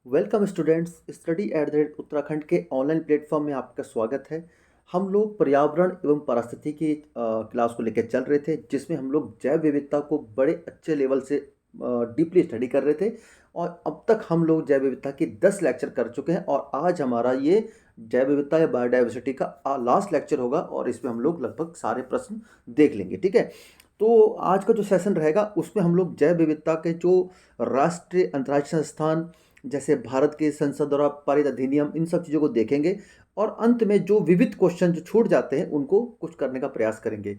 Welcome students, study at the rate Uttarakhand के online platform में आपका स्वागत है। हम लोग पर्यावरण एवं पारिस्थितिकी की क्लास को लेकर चल रहे थे, जिसमें हम लोग जैव विविधता को बड़े अच्छे लेवल से डीपली स्टडी कर रहे थे। और अब तक हम लोग जैव विविधता की 10 लेक्चर कर चुके हैं और आज हमारा ये जैव विविधता या बायोडाइवर्सिटी का लास्ट लेक्चर होगा और इसमें हम लोग लगभग सारे प्रश्न देख लेंगे। ठीक है, तो आज का जो सेशन रहेगा उसमें हम लोग जैव विविधता के जो राष्ट्रीय अंतर्राष्ट्रीय संस्थान जैसे भारत के संसद द्वारा पारित अधिनियम, इन सब चीज़ों को देखेंगे और अंत में जो विविध क्वेश्चन जो छूट जाते हैं उनको कुछ करने का प्रयास करेंगे।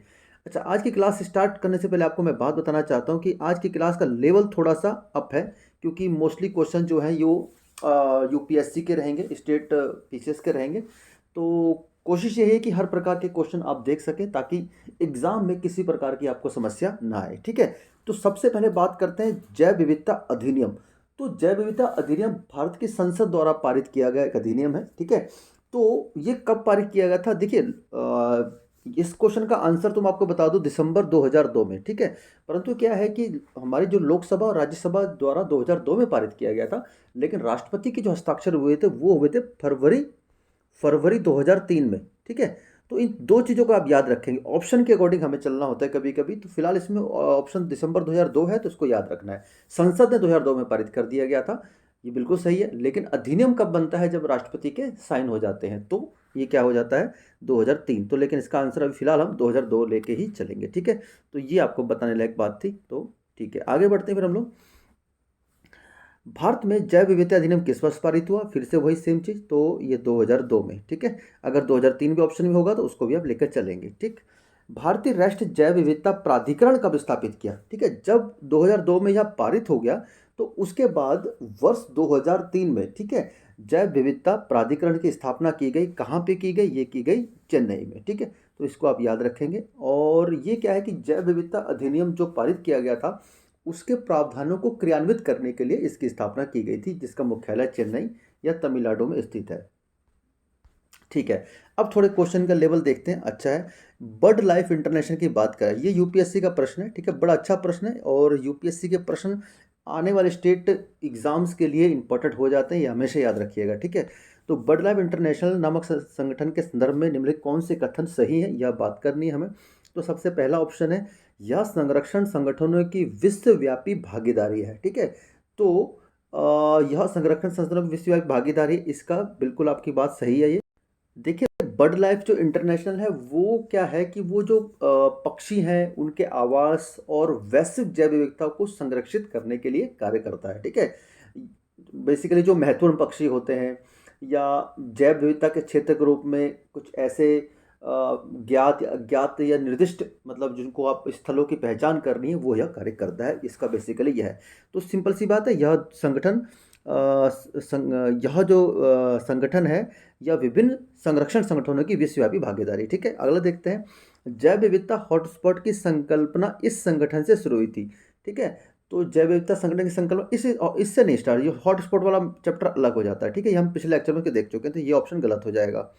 अच्छा, आज की क्लास स्टार्ट करने से पहले आपको मैं बात बताना चाहता हूँ कि आज की क्लास का लेवल थोड़ा सा अप है, क्योंकि मोस्टली क्वेश्चन जो हैं यो यूपीएससी के रहेंगे, स्टेट पीसीएस के रहेंगे। तो कोशिश ये है कि हर प्रकार के क्वेश्चन आप देख सकें ताकि एग्जाम में किसी प्रकार की आपको समस्या ना आए। ठीक है, तो सबसे पहले बात करते हैं जैव विविधता अधिनियम। तो जैव विविधता अधिनियम भारत की संसद द्वारा पारित किया गया एक अधिनियम है। ठीक है, तो ये कब पारित किया गया था? देखिए, इस क्वेश्चन का आंसर तो मैं आपको बता दूं दिसंबर 2002 में। ठीक है, परंतु क्या है कि हमारी जो लोकसभा और राज्यसभा द्वारा 2002 में पारित किया गया था, लेकिन राष्ट्रपति के जो हस्ताक्षर हुए थे वो हुए थे फरवरी फरवरी 2003 में। ठीक है, तो इन दो चीज़ों को आप याद रखेंगे, ऑप्शन के अकॉर्डिंग हमें चलना होता है कभी कभी। तो फिलहाल इसमें ऑप्शन दिसंबर 2002 है, तो इसको याद रखना है। संसद ने 2002 में पारित कर दिया गया था, ये बिल्कुल सही है, लेकिन अधिनियम कब बनता है? जब राष्ट्रपति के साइन हो जाते हैं, तो ये क्या हो जाता है? 2003। तो लेकिन इसका आंसर अभी फिलहाल हम 2002 लेके ही चलेंगे। ठीक है, तो ये आपको बताने लायक बात थी। तो ठीक है, आगे बढ़ते हैं फिर हम लोग। भारत में जैव विविधता अधिनियम किस वर्ष पारित हुआ? फिर से वही सेम चीज, तो ये 2002 में। ठीक है, अगर 2003 भी ऑप्शन में होगा तो उसको भी आप लेकर चलेंगे। ठीक, भारतीय राष्ट्रीय जैव विविधता प्राधिकरण कब स्थापित किया? ठीक है, जब 2002 में यह पारित हो गया तो उसके बाद वर्ष 2003 में, ठीक है, जैव विविधता प्राधिकरण की स्थापना की गई। कहाँ पे की गई? ये की गई चेन्नई में। ठीक है, तो इसको आप याद रखेंगे। और ये क्या है कि जैव विविधता अधिनियम जो पारित किया गया था उसके प्रावधानों को क्रियान्वित करने के लिए इसकी स्थापना की गई थी, जिसका मुख्यालय चेन्नई या तमिलनाडु में स्थित है। ठीक है, अब थोड़े क्वेश्चन का लेवल देखते हैं। अच्छा है, बर्ड लाइफ इंटरनेशनल की बात करें, ये यूपीएससी का प्रश्न है। ठीक है, बड़ा अच्छा प्रश्न है और यूपीएससी के प्रश्न आने वाले स्टेट एग्जाम्स के लिए इंपॉर्टेंट हो जाते हैं, ये हमेशा याद रखिएगा। ठीक है, तो बर्ड लाइफ इंटरनेशनल नामक संगठन के संदर्भ में निम्नलिखित कौन से कथन सही है, यह बात करनी है हमें। तो सबसे पहला ऑप्शन है, यह संरक्षण संगठनों की विश्वव्यापी भागीदारी है। ठीक है, तो यह संरक्षण संगठनों की विश्वव्यापी भागीदारी, इसका बिल्कुल आपकी बात सही है। ये देखिए, बर्ड लाइफ जो इंटरनेशनल है वो क्या है कि वो जो पक्षी हैं उनके आवास और वैश्विक जैव विविधता को संरक्षित करने के लिए कार्य करता है। ठीक है, बेसिकली जो महत्वपूर्ण पक्षी होते हैं या जैव विविधता के क्षेत्र के रूप में कुछ ऐसे ज्ञात अज्ञात या निर्दिष्ट, मतलब जिनको आप स्थलों की पहचान करनी है, वो यह कार्य करता है। इसका बेसिकली यह है। तो सिंपल सी बात है, यह संगठन यह जो संगठन है या विभिन्न संरक्षण संगठनों की विश्वव्यापी भागीदारी। ठीक है, अगला देखते हैं, जैव विविधता हॉटस्पॉट की संकल्पना इस संगठन से शुरू हुई थी। ठीक है, तो जैव विविधता संगठन की संकल्पना इससे नहीं स्टार्ट, ये हॉटस्पॉट वाला चैप्टर अलग हो जाता है। ठीक है, ये हम पिछले लेक्चर में देख चुके हैं, तो ये ऑप्शन गलत हो जाएगा।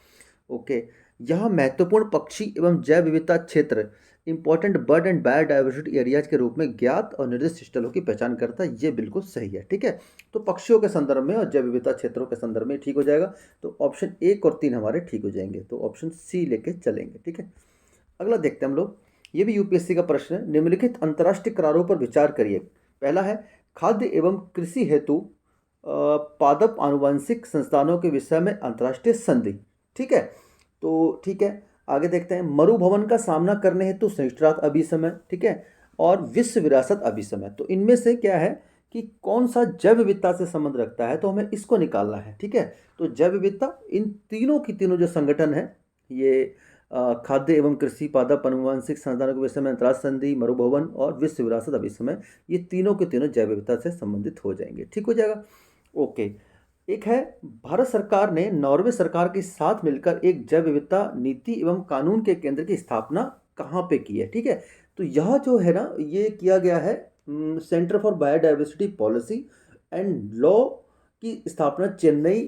ओके, यह महत्वपूर्ण पक्षी एवं जैव विविधता क्षेत्र important bird and biodiversity areas के रूप में ज्ञात और निर्दिष्ट स्थलों की पहचान करता है, ये बिल्कुल सही है। ठीक है, तो पक्षियों के संदर्भ में और जैव विविधता क्षेत्रों के संदर्भ में ठीक हो जाएगा। तो ऑप्शन 1 और 3 हमारे ठीक हो जाएंगे, तो ऑप्शन सी लेके चलेंगे। ठीक है, अगला देखते हैं हम लोग, ये भी यूपीएससी का प्रश्न है। निम्नलिखित अंतर्राष्ट्रीय करारों पर विचार करिए। पहला है, खाद्य एवं कृषि हेतु पादप आनुवंशिक संस्थानों के विषय में अंतर्राष्ट्रीय संधि। ठीक है, तो ठीक है, आगे देखते हैं, मरुभवन का सामना करने हेतु संयुक्त राष्ट्र अभिसमय। ठीक है, और विश्व विरासत अभिसमय। तो इनमें से क्या है कि कौन सा जैव विविधता से संबंध रखता है, तो हमें इसको निकालना है। ठीक है, तो जैव विविधता, इन तीनों की तीनों जो संगठन है, ये खाद्य एवं कृषि पादप आनुवंशिक संस्थानों के विषय में अंतर्राष्ट्रीय संधि, मरुभवन और विश्व विरासत अभिसमय, ये तीनों के तीनों जैव विविधता से संबंधित हो जाएंगे। ठीक हो जाएगा। ओके, एक है, भारत सरकार ने नॉर्वे सरकार के साथ मिलकर एक जैव विविधता नीति एवं कानून के केंद्र की स्थापना कहाँ पे की है? ठीक है, तो यह जो है ना, ये किया गया है centre for biodiversity policy and law की स्थापना चेन्नई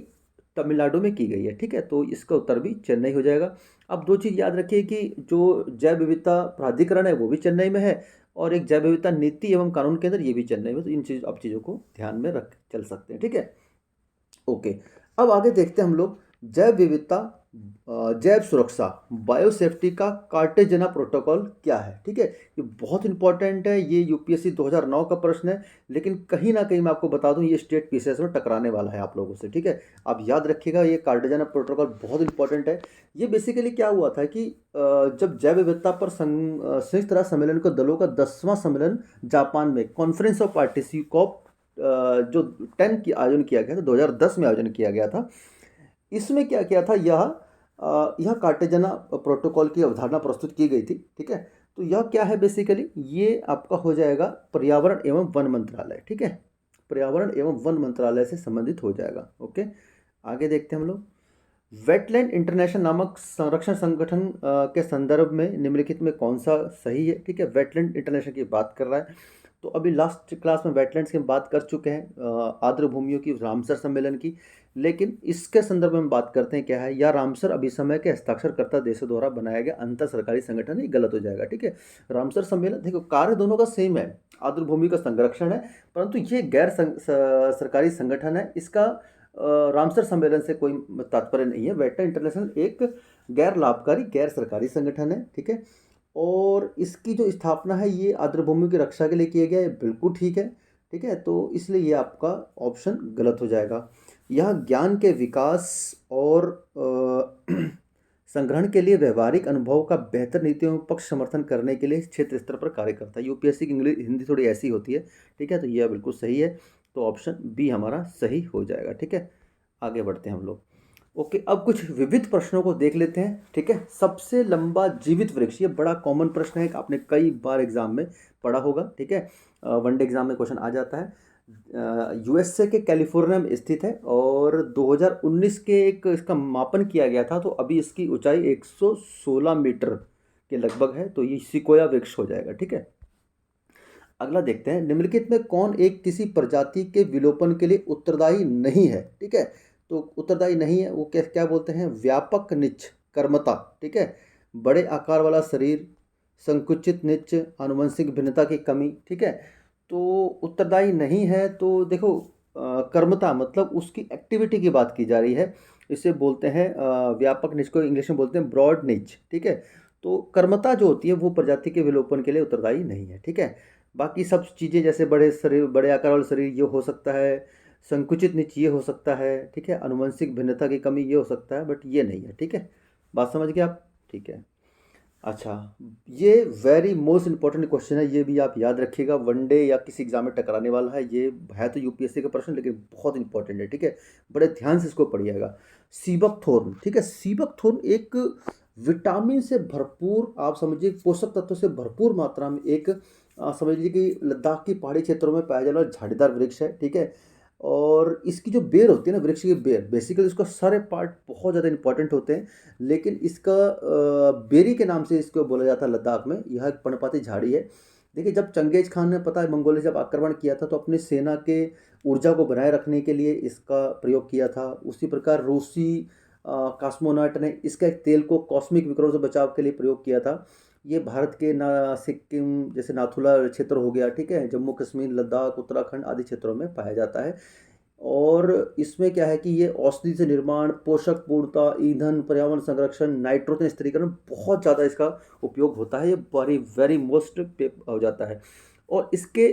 तमिलनाडु में की गई है। ठीक है, तो इसका उत्तर भी चेन्नई हो जाएगा। अब दो चीज़ याद रखिए कि जो जैव विविधता प्राधिकरण है वो भी चेन्नई में है और एक जैव विविधता नीति एवं कानून केंद्र ये भी चेन्नई में। तो इन चीज़ों को ध्यान में रख चल सकते हैं। ठीक है, ओके, अब आगे देखते हैं हम लोग जैव विविधता, जैव सुरक्षा, बायोसेफ्टी का कार्टेजना प्रोटोकॉल क्या है। ठीक है, ये बहुत इंपॉर्टेंट है, ये यूपीएससी 2009 का प्रश्न है, लेकिन कहीं ना कहीं मैं आपको बता दूं ये स्टेट पीसीएस में टकराने वाला है आप लोगों से। ठीक है, आप याद रखिएगा ये कार्टेजना प्रोटोकॉल बहुत इंपॉर्टेंट है। ये बेसिकली क्या हुआ था कि जब जैव विविधता पर संयुक्त राष्ट्र सम्मेलन को दलों का 10वां सम्मेलन जापान में कॉन्फ्रेंस ऑफ पार्टिसी कॉप जो 10 की आयोजन किया गया था, 2010 में आयोजन किया गया था। इसमें क्या किया था, यह कार्टेजना प्रोटोकॉल की अवधारणा प्रस्तुत की गई थी। ठीक है, तो यह क्या है बेसिकली, ये आपका हो जाएगा पर्यावरण एवं वन मंत्रालय। ठीक है, पर्यावरण एवं वन मंत्रालय से संबंधित हो जाएगा। ओके, आगे देखते हैं हम लोग वेटलैंड इंटरनेशनल नामक संरक्षण संगठन के संदर्भ में निम्नलिखित में कौन सा सही है। ठीक है, वेटलैंड इंटरनेशनल की बात कर रहा है। तो अभी लास्ट क्लास में वेटलैंड्स की बात कर चुके हैं, आर्द्र भूमियों की, रामसर सम्मेलन की, लेकिन इसके संदर्भ में बात करते हैं क्या है, या रामसर अभिसमय के हस्ताक्षरकर्ता देशों द्वारा बनाया गया अंतर सरकारी संगठन है, ये गलत हो जाएगा। ठीक है, रामसर सम्मेलन, देखो कार्य दोनों का सेम है, आर्द्र भूमि का संरक्षण है, परंतु ये गैर सरकारी संगठन है, इसका रामसर सम्मेलन से कोई तात्पर्य नहीं है। वेटलैंड इंटरनेशनल एक गैर लाभकारी गैर सरकारी संगठन है। ठीक है, और इसकी जो स्थापना है ये आर्द्रभूमि की रक्षा के लिए किया गया है, बिल्कुल ठीक है। ठीक है, तो इसलिए ये आपका ऑप्शन गलत हो जाएगा। यह ज्ञान के विकास और संग्रहण के लिए व्यवहारिक अनुभव का बेहतर नीतियों में पक्ष समर्थन करने के लिए क्षेत्र स्तर पर कार्य करता है। यूपीएससी की इंग्लिश हिंदी थोड़ी ऐसी होती है। ठीक है, तो यह बिल्कुल सही है, तो ऑप्शन बी हमारा सही हो जाएगा। ठीक है, आगे बढ़ते हैं हम लोग। ओके, अब कुछ विविध प्रश्नों को देख लेते हैं। ठीक है, सबसे लंबा जीवित वृक्ष, ये बड़ा कॉमन प्रश्न है, आपने कई बार एग्जाम में पढ़ा होगा। ठीक है, वनडे एग्जाम में क्वेश्चन आ जाता है। यूएसए के कैलिफोर्निया में स्थित है और 2019 के एक इसका मापन किया गया था, तो अभी इसकी ऊंचाई 116 मीटर के लगभग है, तो ये सिकोया वृक्ष हो जाएगा। ठीक है, अगला देखते हैं, निम्नलिखित में कौन एक किसी प्रजाति के विलोपन के लिए उत्तरदायी नहीं है। ठीक है, तो उत्तरदायी नहीं है वो क्या क्या बोलते हैं, व्यापक निच कर्मता। ठीक है, बड़े आकार वाला शरीर, संकुचित निच, आनुवंशिक भिन्नता की कमी। ठीक है, तो उत्तरदायी नहीं है, तो देखो कर्मता मतलब उसकी एक्टिविटी की बात की जा रही है, इसे बोलते हैं व्यापक निच को इंग्लिश में बोलते हैं ब्रॉड निच। ठीक है, तो कर्मता जो होती है वो प्रजाति के विलोपन के लिए उत्तरदायी नहीं है। ठीक है, बाकी सब चीज़ें जैसे बड़े शरीर, बड़े आकार वाला शरीर ये हो सकता है, संकुचित नीच ये हो सकता है। ठीक है, आनुवंशिक भिन्नता की कमी ये हो सकता है, बट ये नहीं है। ठीक है, बात समझ गए आप। ठीक है, अच्छा, ये वेरी मोस्ट इंपॉर्टेंट क्वेश्चन है, ये भी आप याद रखिएगा, वनडे या किसी एग्जाम में टकराने वाला है। ये है तो यूपीएससी का प्रश्न, लेकिन बहुत इंपॉर्टेंट है। ठीक है, बड़े ध्यान से इसको पढ़िएगा। सीबक थोर्न, ठीक है, सीबक थोर्न एक विटामिन से भरपूर, आप समझिए पोषक तत्वों से भरपूर मात्रा में एक समझ लीजिए कि लद्दाख की पहाड़ी क्षेत्रों में पाया जाने वाला झाड़ीदार वृक्ष है। ठीक है, और इसकी जो बेर होती है ना, वृक्ष की बेर, बेसिकली इसका सारे पार्ट बहुत ज़्यादा इंपॉर्टेंट होते हैं, लेकिन इसका बेरी के नाम से इसको बोला जाता है लद्दाख में। यह एक पर्णपाती झाड़ी है। देखिए, जब चंगेज खान ने, पता है, मंगोलिया जब आक्रमण किया था, तो अपनी सेना के ऊर्जा को बनाए रखने के लिए इसका प्रयोग किया था। उसी प्रकार रूसी कॉस्मोनॉट ने इसका एक तेल को कॉस्मिक विकिरणों से बचाव के लिए प्रयोग किया था। ये भारत के ना सिक्किम जैसे नाथुला क्षेत्र हो गया, ठीक है, जम्मू कश्मीर, लद्दाख, उत्तराखंड आदि क्षेत्रों में पाया जाता है। और इसमें क्या है कि ये औषधि से निर्माण, पोषक पूर्णता, ईंधन, पर्यावरण संरक्षण, नाइट्रोजन स्थिरीकरण, बहुत ज़्यादा इसका उपयोग होता है। ये वेरी वेरी मोस्ट हो जाता है। और इसके,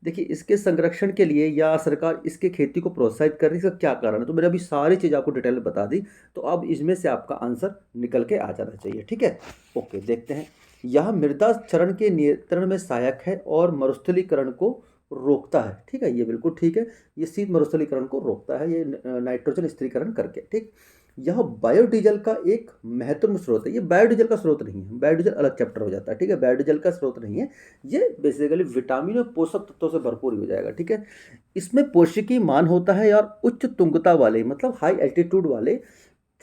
देखिए, इसके संरक्षण के लिए या सरकार इसके खेती को प्रोत्साहित कर रही है, इसका क्या कारण है, तो मैंने अभी सारी चीज़ आपको डिटेल में बता दी, तो अब इसमें से आपका आंसर निकल के आ जाना चाहिए। ठीक है, ओके, देखते हैं। यह मृदा क्षरण के नियंत्रण में सहायक है और मरुस्थलीकरण को रोकता है। ठीक है, ये बिल्कुल ठीक है, ये शीत मरुस्थलीकरण को रोकता है, ये नाइट्रोजन स्थिरीकरण करके। ठीक, यह बायोडीजल का एक महत्वपूर्ण स्रोत है। ये बायोडीजल का स्रोत नहीं है, बायोडीजल अलग चैप्टर हो जाता है। ठीक है, बायोडीजल का स्रोत नहीं है, ये बेसिकली विटामिन और पोषक तत्वों से भरपूर हो जाएगा। ठीक है, इसमें पोषकीय मान होता है और उच्च तुंगता वाले, मतलब हाई एल्टीट्यूड वाले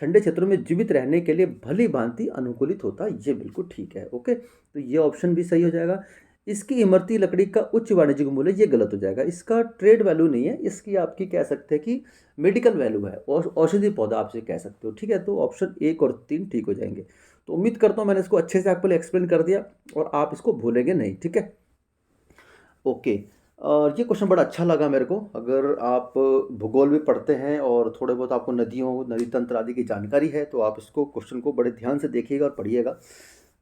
ठंडे क्षेत्रों में जीवित रहने के लिए भली भांति अनुकूलित होता है। ये बिल्कुल ठीक है। ओके, तो ये ऑप्शन भी सही हो जाएगा। इसकी इमरती लकड़ी का उच्च वाणिज्यिक मूल्य, ये गलत हो जाएगा। इसका ट्रेड वैल्यू नहीं है, इसकी आपकी कह सकते हैं कि मेडिकल वैल्यू है, और औषधि पौधा आपसे कह सकते हो। ठीक है, तो ऑप्शन 1 और 3 ठीक हो जाएंगे। तो उम्मीद करता हूँ मैंने इसको अच्छे से आपको एक्सप्लेन कर दिया और आप इसको भूलेंगे नहीं। ठीक है, ओके, और ये क्वेश्चन बड़ा अच्छा लगा मेरे को। अगर आप भूगोल भी पढ़ते हैं और थोड़े बहुत आपको नदियों, नदी तंत्र आदि की जानकारी है, तो आप इसको क्वेश्चन को बड़े ध्यान से देखिएगा और पढ़िएगा।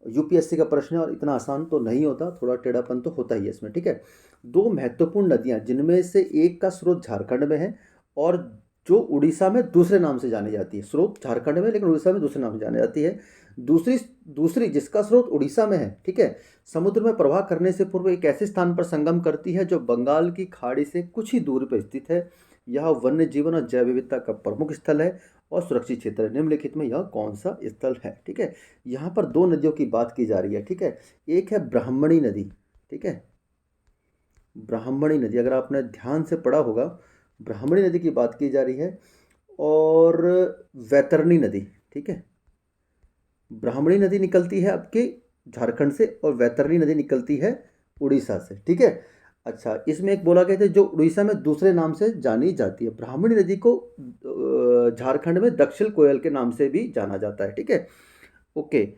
यूपीएससी का प्रश्न है और इतना आसान तो नहीं होता, थोड़ा टेढ़ापन तो होता ही है इसमें, ठीक है। दो महत्वपूर्ण नदियाँ जिनमें से एक का स्रोत झारखंड में है और जो उड़ीसा में दूसरे नाम से जानी जाती है। स्रोत झारखंड में लेकिन उड़ीसा में दूसरे नाम से जानी जाती है। दूसरी दूसरी जिसका स्रोत उड़ीसा में है, ठीक है, समुद्र में प्रवाह करने से पूर्व एक ऐसे स्थान पर संगम करती है जो बंगाल की खाड़ी से कुछ ही दूरी पर स्थित है। यह वन्य जीवन और जैव विविधता का प्रमुख स्थल है और सुरक्षित क्षेत्र है। निम्नलिखित में यह कौन सा स्थल है, ठीक है। यहाँ पर दो नदियों की बात की जा रही है, ठीक है। एक है ब्राह्मणी नदी, ठीक है, ब्राह्मणी नदी, अगर आपने ध्यान से पढ़ा होगा, ब्राह्मणी नदी की बात की जा रही है। और वैतरणी नदी, ठीक है, ब्राह्मणी नदी निकलती है आपके झारखंड से और वैतरणी नदी निकलती है उड़ीसा से, ठीक है। अच्छा, इसमें एक बोला गया था जो उड़ीसा में दूसरे नाम से जानी जाती है। ब्राह्मणी नदी को झारखंड में दक्षिण कोयल के नाम से भी जाना जाता है, ठीक है। ओके,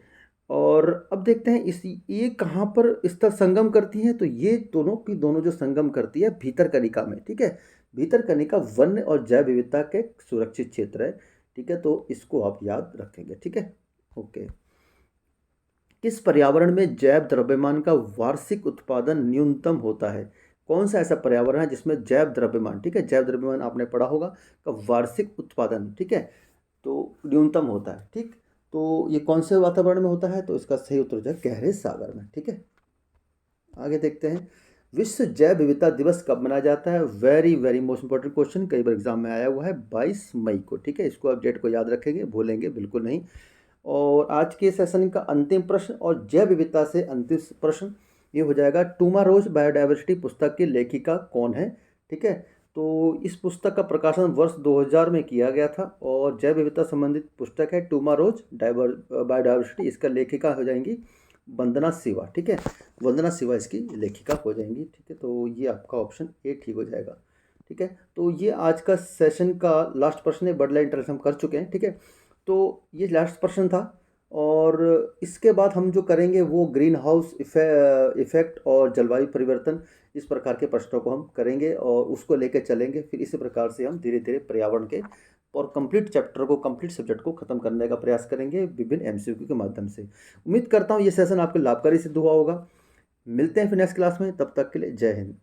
और अब देखते हैं इस ये कहाँ पर स्थल संगम करती हैं। तो ये दोनों की दोनों जो संगम करती है भीतरकनिका में, ठीक है। भीतरकनिका वन्य और जैव विविधता के सुरक्षित क्षेत्र है, ठीक है। तो इसको आप याद रखेंगे, ठीक है। ओके, किस पर्यावरण में जैव द्रव्यमान का वार्षिक उत्पादन न्यूनतम होता है? कौन सा ऐसा पर्यावरण है जिसमें जैव द्रव्यमान, ठीक है, जैव द्रव्यमान आपने पढ़ा होगा, का वार्षिक उत्पादन, ठीक है, तो न्यूनतम होता है, ठीक। तो ये कौन से वातावरण में होता है? तो इसका सही उत्तर जो है गहरे सागर में, ठीक है। आगे देखते हैं, विश्व जैव विविधता दिवस कब मनाया जाता है? Very very most important question, कई बार एग्जाम में आया हुआ है, 22 मई को, ठीक है। इसको आप डेट को याद रखेंगे, भूलेंगे बिल्कुल नहीं। और आज के सेशन का अंतिम प्रश्न और जैव विविधता से अंतिम प्रश्न ये हो जाएगा, टुमारोज बायोडायवर्सिटी पुस्तक की लेखिका कौन है, ठीक है। तो इस पुस्तक का प्रकाशन वर्ष 2000 में किया गया था और जैव विविधता संबंधित पुस्तक है टुमारोज बायोडायवर्सिटी। इसका लेखिका हो जाएंगी वंदना शिवा, ठीक है, वंदना शिवा इसकी लेखिका हो जाएंगी, ठीक है। तो ये आपका ऑप्शन ए ठीक हो जाएगा, ठीक है। तो ये आज का सेशन का लास्ट प्रश्न है, बर्ड लाइन इंटरेस्ट हम कर चुके हैं, ठीक है। तो ये लास्ट प्रश्न था और इसके बाद हम जो करेंगे वो ग्रीन हाउस इफेक्ट और जलवायु परिवर्तन, इस प्रकार के प्रश्नों को हम करेंगे और उसको लेकर चलेंगे। फिर इसी प्रकार से हम धीरे धीरे पर्यावरण के और कंप्लीट चैप्टर को, कंप्लीट सब्जेक्ट को खत्म करने का प्रयास करेंगे विभिन्न एमसीक्यू के माध्यम से। उम्मीद करता हूँ ये सेशन आपको लाभकारी सिद्ध हुआ होगा। मिलते हैं फिर नेक्स्ट क्लास में, तब तक के लिए जय हिंद।